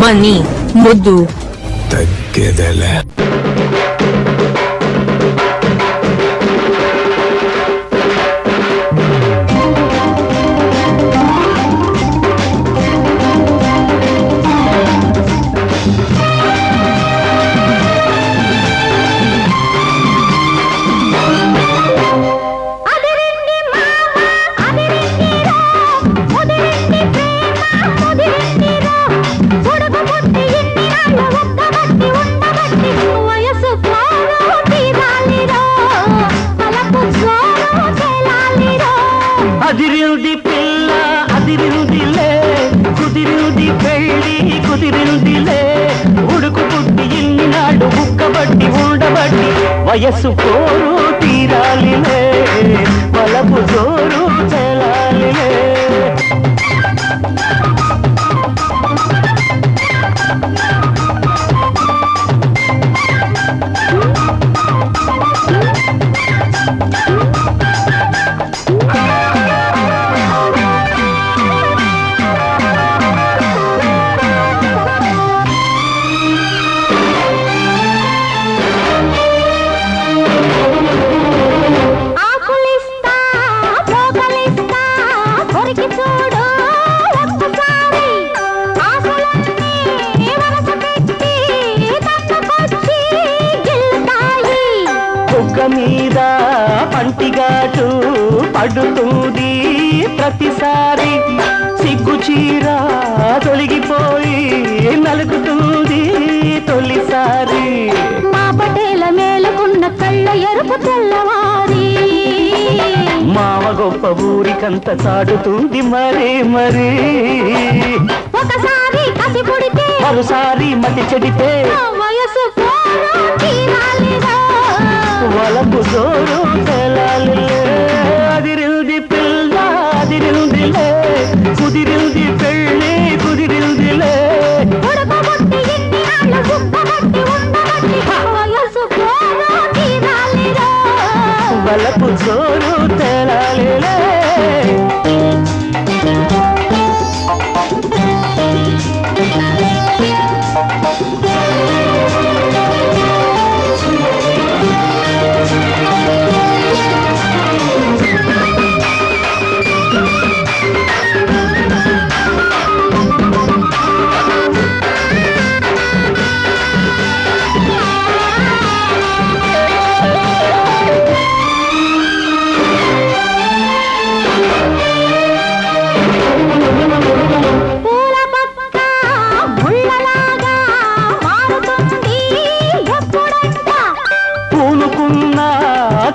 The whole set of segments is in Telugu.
మనీ ముద్దు తగ్గేదలే. అదిరింది పిల్ల అదిరిందిలే, కుదిరింది పెళ్ళి కుదిరిందిలే, ఉడుకు పుట్టి ఇన్నినాడు బుక్కబట్టి ఉండబట్టి వయస్సు పోరు తీరాలిలే, వలపు జోరు చెలాలిలే. మీద పంటిగాటు పడుతుంది ప్రతిసారి, సిగ్గు చీర తొలగిపోయి నలుగుతుంది తొలిసారి. మా పటేల మేలుకున్న కళ్ళ ఎరుపు తెల్లవారి, మావ గొప్ప ఊరికంత చాటుతుంది మరి మరి. ఒకసారి కసి పుడితే మరోసారి మతి చెడితే వయసు వలపు జోరు తెలాలిలే. అదిరింది పిల్ల అదిరిందిలే, కుదిరింది పెళ్ళి కుదిరిందిలే, వలపు జోరు తెలాలిలే.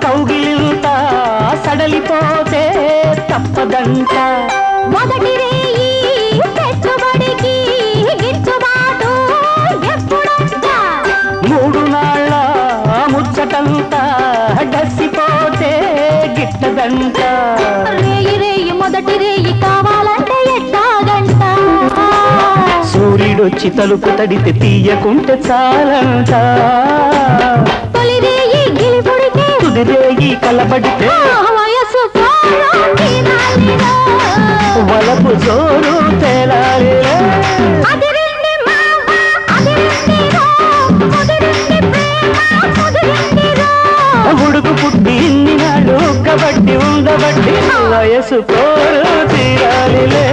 కౌగిలింత సడలిపోతే తప్పదంట, మొదటి రేయి పెట్టుబడికి గిట్టుబాటు ఎప్పుడంట, 3 నాళ్ళ ముచ్చటంతా డసిపోతే గిట్టదంట. రేయి రేయి మొదటి రేయి కావాలంటే ఎట్టాగంట, సూర్యుడొచ్చి తలుపు తడితే తీయకుంటే చాలంట, తొలి రేయి గిలిపుడితే తుది రేయి కలబడితే వయసు వలపు జోరు తేలాలిలే. ఉడుకు పుట్టి ఇన్ని నాడు కబట్టి ఉండబట్టి వయసు పోరు తీరాలిలే.